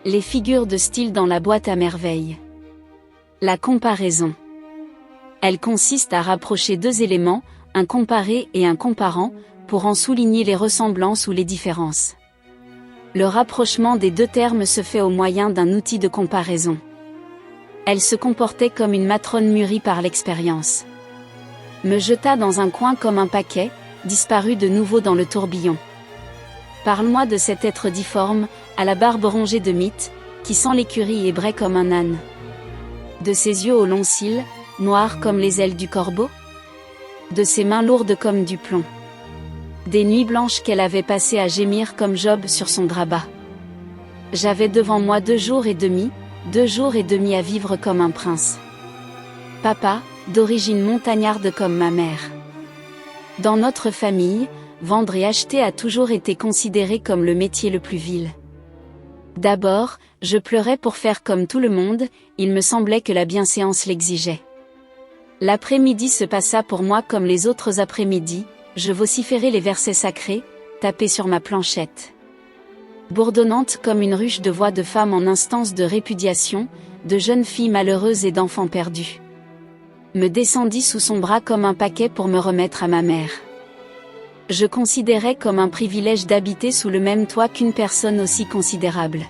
Les figures de style dans la boîte à merveilles. La comparaison. Elle consiste à rapprocher deux éléments, un comparé et un comparant, pour en souligner les ressemblances ou les différences. Le rapprochement des deux termes se fait au moyen d'un outil de comparaison. Elle se comportait comme une matrone mûrie par l'expérience. Me jeta dans un coin comme un paquet, disparut de nouveau dans le tourbillon. Parle-moi de cet être difforme, à la barbe rongée de mythes, qui sent l'écurie et braie comme un âne. De ses yeux aux longs cils, noirs comme les ailes du corbeau. De ses mains lourdes comme du plomb. Des nuits blanches qu'elle avait passées à gémir comme Job sur son grabat. J'avais devant moi 2 jours et demi à vivre comme un prince. Papa, d'origine montagnarde comme ma mère. Dans notre famille, vendre et acheter a toujours été considéré comme le métier le plus vil. D'abord, je pleurais pour faire comme tout le monde, il me semblait que la bienséance l'exigeait. L'après-midi se passa pour moi comme les autres après-midi, je vociférais les versets sacrés, tapés sur ma planchette. Bourdonnante comme une ruche de voix de femmes en instance de répudiation, de jeunes filles malheureuses et d'enfants perdus. Me descendit sous son bras comme un paquet pour me remettre à ma mère. Je considérais comme un privilège d'habiter sous le même toit qu'une personne aussi considérable.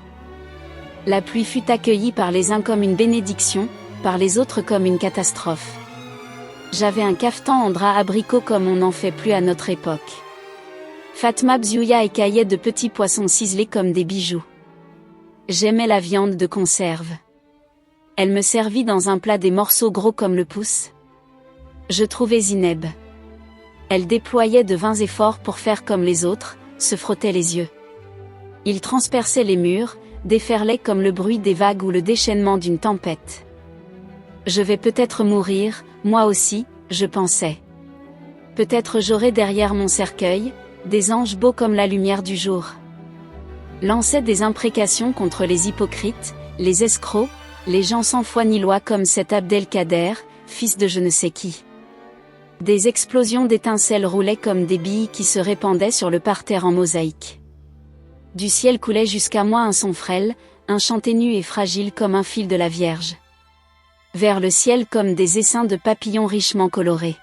La pluie fut accueillie par les uns comme une bénédiction, par les autres comme une catastrophe. J'avais un cafetan en drap abricot comme on n'en fait plus à notre époque. Fatma Bziouya écaillait de petits poissons ciselés comme des bijoux. J'aimais la viande de conserve. Elle me servit dans un plat des morceaux gros comme le pouce. Je trouvais Zineb. Elle déployait de vains efforts pour faire comme les autres, se frottait les yeux. Il transperçait les murs, déferlait comme le bruit des vagues ou le déchaînement d'une tempête. Je vais peut-être mourir, moi aussi, je pensais. Peut-être j'aurai derrière mon cercueil, des anges beaux comme la lumière du jour. Lançait des imprécations contre les hypocrites, les escrocs, les gens sans foi ni loi comme cet Abdelkader, fils de je ne sais qui. Des explosions d'étincelles roulaient comme des billes qui se répandaient sur le parterre en mosaïque. Du ciel coulait jusqu'à moi un son frêle, un chant ténu et fragile comme un fil de la Vierge. Vers le ciel comme des essaims de papillons richement colorés.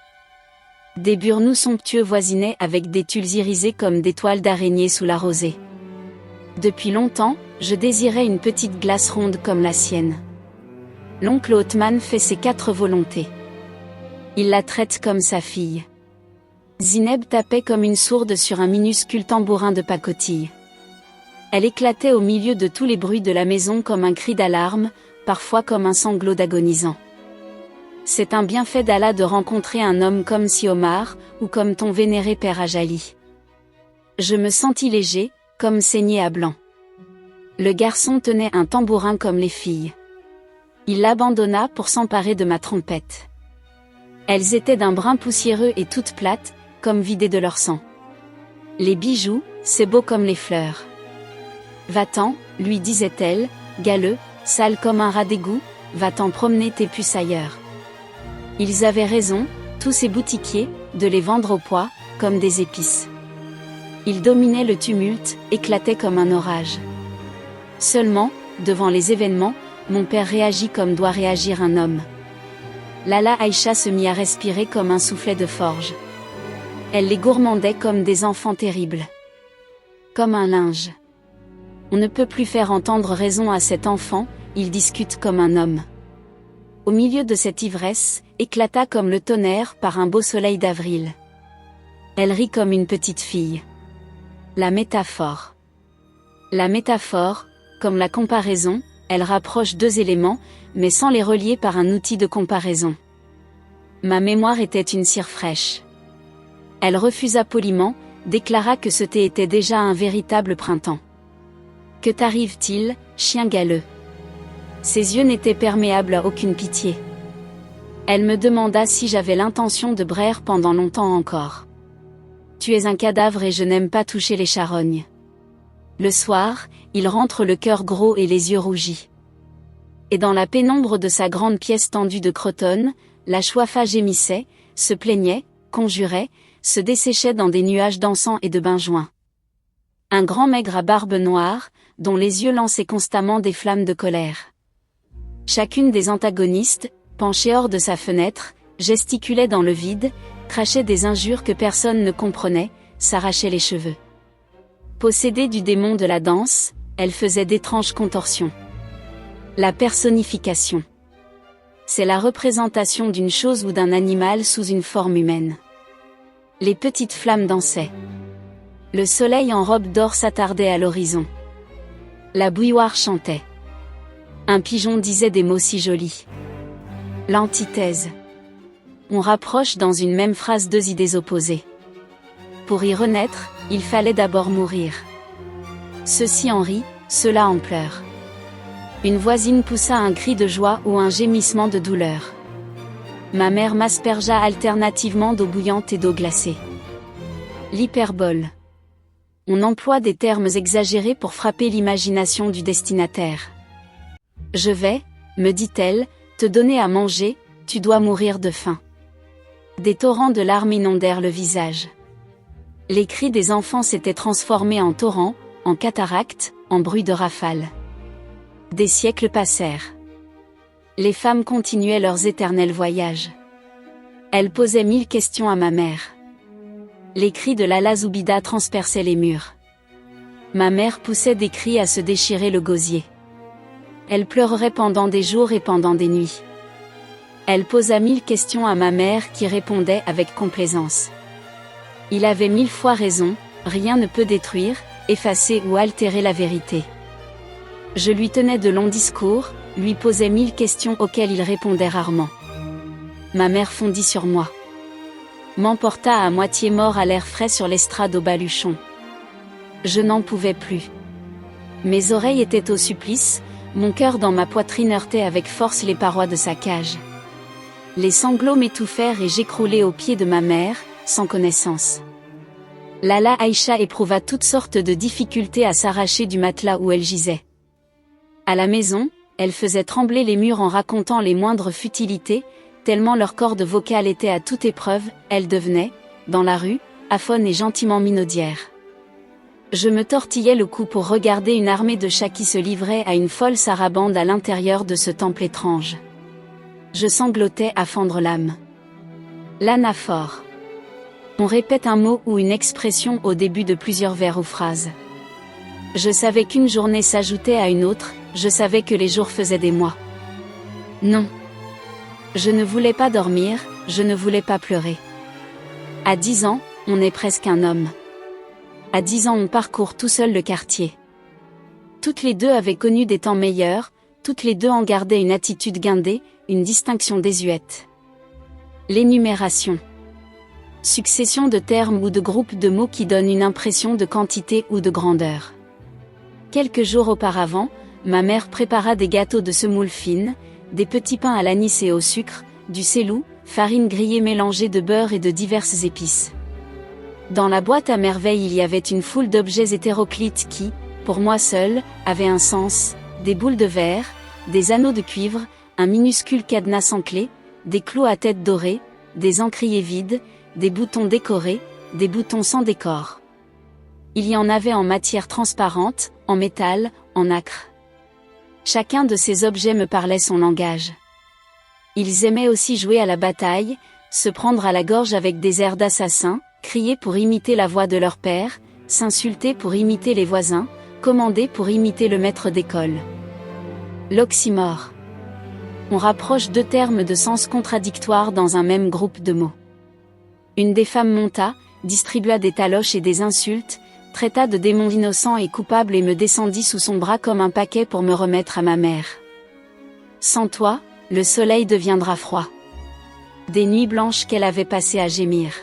Des burnous somptueux voisinaient avec des tulles irisées comme des toiles d'araignée sous la rosée. Depuis longtemps, je désirais une petite glace ronde comme la sienne. L'oncle Othman fait ses 4 volontés. Il la traite comme sa fille. Zineb tapait comme une sourde sur un minuscule tambourin de pacotille. Elle éclatait au milieu de tous les bruits de la maison comme un cri d'alarme, parfois comme un sanglot d'agonisant. C'est un bienfait d'Allah de rencontrer un homme comme si Omar, ou comme ton vénéré père Ajali. Je me sentis léger, comme saigné à blanc. Le garçon tenait un tambourin comme les filles. Il l'abandonna pour s'emparer de ma trompette. Elles étaient d'un brun poussiéreux et toutes plates, comme vidées de leur sang. Les bijoux, c'est beau comme les fleurs. Va-t'en, lui disait-elle, galeux, sale comme un rat d'égout, va-t'en promener tes puces ailleurs. Ils avaient raison, tous ces boutiquiers, de les vendre au poids, comme des épices. Ils dominaient le tumulte, éclataient comme un orage. Seulement, devant les événements, mon père réagit comme doit réagir un homme. Lala Aïcha se mit à respirer comme un soufflet de forge. Elle les gourmandait comme des enfants terribles. Comme un linge. On ne peut plus faire entendre raison à cet enfant, il discute comme un homme. Au milieu de cette ivresse, éclata comme le tonnerre par un beau soleil d'avril. Elle rit comme une petite fille. La métaphore. La métaphore, comme la comparaison, elle rapproche 2 éléments, mais sans les relier par un outil de comparaison. Ma mémoire était une cire fraîche. Elle refusa poliment, déclara que ce thé était déjà un véritable printemps. Que t'arrive-t-il, chien galeux? Ses yeux n'étaient perméables à aucune pitié. Elle me demanda si j'avais l'intention de braire pendant longtemps encore. Tu es un cadavre et je n'aime pas toucher les charognes. Le soir, il rentre le cœur gros et les yeux rougis. Et dans la pénombre de sa grande pièce tendue de cretonne, la chouafa gémissait, se plaignait, conjurait, se desséchait dans des nuages d'encens et de benjoin. Un grand maigre à barbe noire, dont les yeux lançaient constamment des flammes de colère. Chacune des antagonistes, penchée hors de sa fenêtre, gesticulait dans le vide, crachait des injures que personne ne comprenait, s'arrachait les cheveux. Possédée du démon de la danse, elle faisait d'étranges contorsions. La personnification. C'est la représentation d'une chose ou d'un animal sous une forme humaine. Les petites flammes dansaient. Le soleil en robe d'or s'attardait à l'horizon. La bouilloire chantait. Un pigeon disait des mots si jolis. L'antithèse. On rapproche dans une même phrase deux idées opposées. Pour y renaître, il fallait d'abord mourir. Ceux-ci en rient, ceux-là en pleurent. Une voisine poussa un cri de joie ou un gémissement de douleur. Ma mère m'aspergea alternativement d'eau bouillante et d'eau glacée. L'hyperbole. On emploie des termes exagérés pour frapper l'imagination du destinataire. Je vais, me dit-elle, te donner à manger, tu dois mourir de faim. Des torrents de larmes inondèrent le visage. Les cris des enfants s'étaient transformés en torrents, en cataractes, en bruit de rafales. Des siècles passèrent. Les femmes continuaient leurs éternels voyages. Elles posaient 1000 questions à ma mère. Les cris de Lala Zoubida transperçaient les murs. Ma mère poussait des cris à se déchirer le gosier. Elle pleurerait pendant des jours et pendant des nuits. Elle posa 1000 questions à ma mère qui répondait avec complaisance. Il avait 1000 fois raison, rien ne peut détruire, effacer ou altérer la vérité. Je lui tenais de longs discours, lui posais 1000 questions auxquelles il répondait rarement. Ma mère fondit sur moi. M'emporta à moitié mort à l'air frais sur l'estrade au baluchon. Je n'en pouvais plus. Mes oreilles étaient au supplice, mon cœur dans ma poitrine heurtait avec force les parois de sa cage. Les sanglots m'étouffèrent et j'écroulai aux pieds de ma mère, sans connaissance. Lala Aïcha éprouva toutes sortes de difficultés à s'arracher du matelas où elle gisait. À la maison, elle faisait trembler les murs en racontant les moindres futilités, tellement leur corde vocale était à toute épreuve, elle devenait, dans la rue, aphone et gentiment minaudière. Je me tortillais le cou pour regarder une armée de chats qui se livrait à une folle sarabande à l'intérieur de ce temple étrange. Je sanglotais à fendre l'âme. L'anaphore. On répète un mot ou une expression au début de plusieurs vers ou phrases. Je savais qu'une journée s'ajoutait à une autre, je savais que les jours faisaient des mois. Non. Je ne voulais pas dormir, je ne voulais pas pleurer. À 10 ans, on est presque un homme. À 10 ans on parcourt tout seul le quartier. Toutes les deux avaient connu des temps meilleurs, toutes les deux en gardaient une attitude guindée, une distinction désuète. L'énumération. Succession de termes ou de groupes de mots qui donnent une impression de quantité ou de grandeur. Quelques jours auparavant, ma mère prépara des gâteaux de semoule fine, des petits pains à l'anis et au sucre, du sellou, farine grillée mélangée de beurre et de diverses épices. Dans la boîte à merveilles il y avait une foule d'objets hétéroclites qui, pour moi seul, avaient un sens, des boules de verre, des anneaux de cuivre, un minuscule cadenas sans clé, des clous à tête dorée, des encriers vides, des boutons décorés, des boutons sans décor. Il y en avait en matière transparente, en métal, en nacre. Chacun de ces objets me parlait son langage. Ils aimaient aussi jouer à la bataille, se prendre à la gorge avec des airs d'assassins, crier pour imiter la voix de leur père, s'insulter pour imiter les voisins, commander pour imiter le maître d'école. L'oxymore. On rapproche deux termes de sens contradictoires dans un même groupe de mots. Une des femmes monta, distribua des taloches et des insultes, traita de démon innocent et coupable et me descendit sous son bras comme un paquet pour me remettre à ma mère. Sans toi, le soleil deviendra froid. Des nuits blanches qu'elle avait passées à gémir.